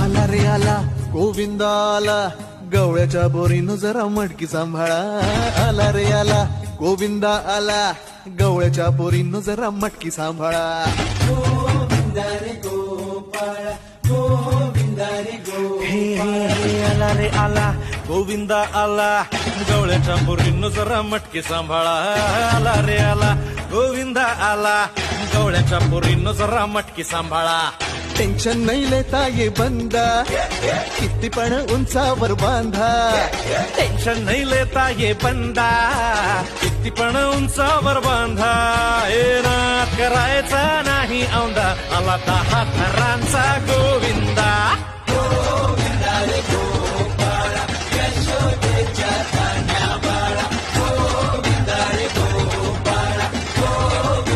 आला रे आला गोविंदा आला, गवळ्याच्या बोरीनं जरा मटकी सांभाळा. आला रे आला गोविंदा आला, गवळ्याच्या बोरीनं जरा मटकी सांभाळा. हे आला रे आला गोविंदा आला, गवळ्याच्या बोरीनं जरा मटकी सांभाळा. आला रे आला गोविंदा आला, गवळ्याच्या बोरीनं जरा मटकी सांभाळा. टेन्शन नाही लेता ये बंदा, किती पण उंचावर बांधा. टेन्शन नाही लेता ये बंदा, किती पण उंचावर बांधा. नाद करायचा नाही औंदा, आला 10 थरांचा गोविंदा.